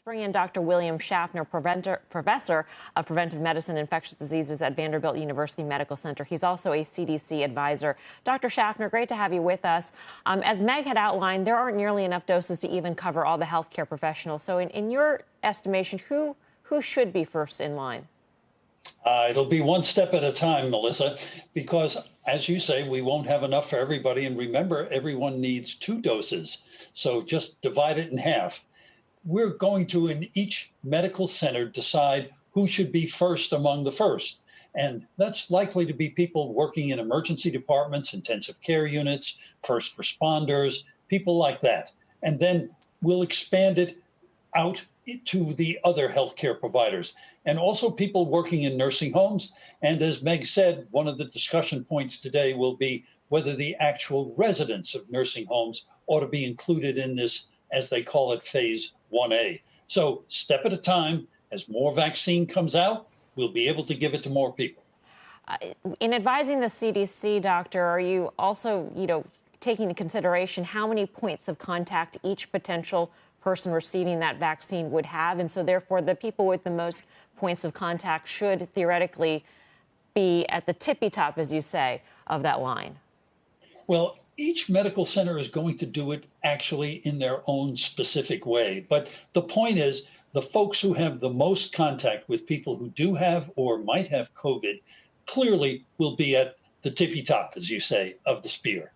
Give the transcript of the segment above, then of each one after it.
Let's bring in Dr. William Schaffner, professor of preventive medicine and infectious diseases at Vanderbilt University Medical Center. He's also a CDC advisor. Dr. Schaffner, great to have you with us. As Meg had outlined, there aren't nearly enough doses to even cover all the healthcare professionals. So in your estimation, who should be first in line? It'll be one step at a time, Melissa, because, as you say, we won't have enough for everybody. And remember, everyone needs 2 doses. So just divide it in half. We're going to, in each medical center, decide who should be first among the first. And that's likely to be people working in emergency departments, intensive care units, first responders, people like that. And then we'll expand it out to the other healthcare providers and also people working in nursing homes. And as Meg said, one of the discussion points today will be whether the actual residents of nursing homes ought to be included in this, as they call it, phase 1A. So step at a time, as more vaccine comes out, we'll be able to give it to more people. In advising the CDC, doctor, are you also, taking into consideration how many points of contact each potential person receiving that vaccine would have? And so therefore, the people with the most points of contact should theoretically be at the tippy top, as you say, of that line. Well, each medical center is going to do it actually in their own specific way. But the point is, the folks who have the most contact with people who do have or might have COVID clearly will be at the tippy top, as you say, of the spear.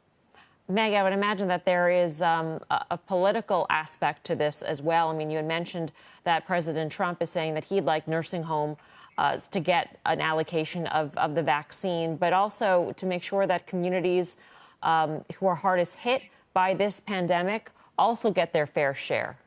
Meg, I would imagine that there is a political aspect to this as well. I mean, you had mentioned that President Trump is saying that he'd like nursing home to get an allocation of the vaccine, but also to make sure that communities who are hardest hit by this pandemic also get their fair share.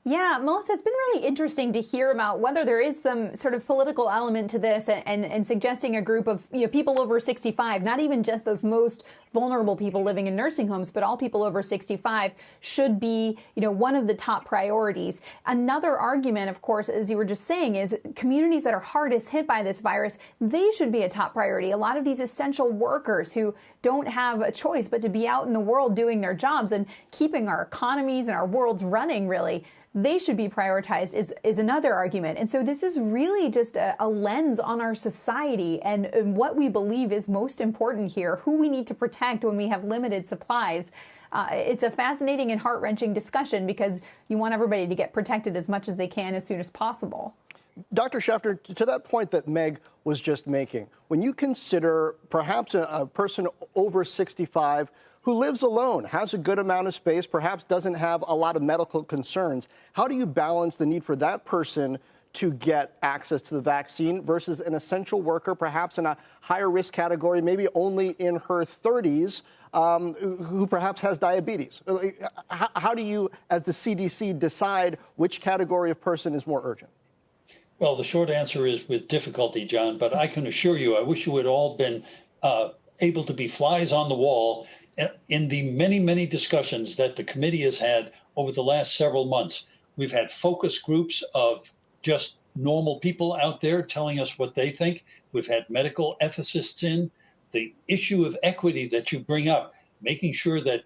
Yeah, Melissa, it's been really interesting to hear about whether there is some sort of political element to this and suggesting a group of people over 65, not even just those most vulnerable people living in nursing homes, but all people over 65 should be, one of the top priorities. Another argument, of course, as you were just saying, is communities that are hardest hit by this virus, they should be a top priority. A lot of these essential workers who don't have a choice but to be out in the world doing their jobs and keeping our economies and our worlds running, really, they should be prioritized is another argument. And so this is really just a lens on our society and what we believe is most important here, who we need to protect when we have limited supplies. It's a fascinating and heart-wrenching discussion because you want everybody to get protected as much as they can as soon as possible. Dr. Schaffner, to that point that Meg was just making, when you consider perhaps a person over 65 who lives alone, has a good amount of space, perhaps doesn't have a lot of medical concerns, how do you balance the need for that person to get access to the vaccine versus an essential worker, perhaps in a higher risk category, maybe only in her 30s, who perhaps has diabetes? How do you, as the CDC, decide which category of person is more urgent? Well, the short answer is with difficulty, John, but I can assure you, I wish you had all been able to be flies on the wall in the many, many discussions that the committee has had over the last several months. We've had focus groups of just normal people out there telling us what they think. We've had medical ethicists in. The issue of equity that you bring up, making sure that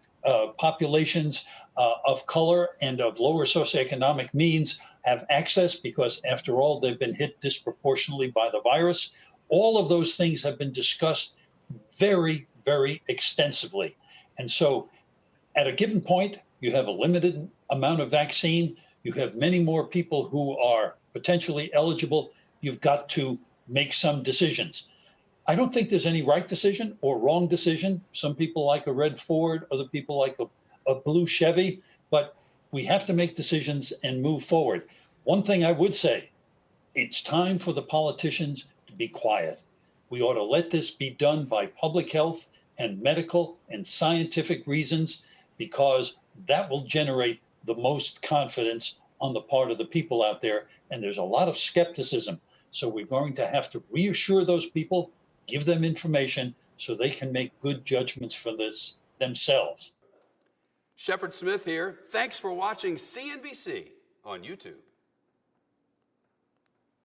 populations of color and of lower socioeconomic means have access, because after all, they've been hit disproportionately by the virus. All of those things have been discussed very, very extensively. And so at a given point, you have a limited amount of vaccine. You have many more people who are potentially eligible. You've got to make some decisions. I don't think there's any right decision or wrong decision. Some people like a red Ford, other people like a blue Chevy, but we have to make decisions and move forward. One thing I would say, it's time for the politicians to be quiet. We ought to let this be done by public health and medical and scientific reasons, because that will generate the most confidence on the part of the people out there. And there's a lot of skepticism. So we're going to have to reassure those people, give them information so they can make good judgments for this themselves. Shepard Smith here. Thanks for watching CNBC on YouTube.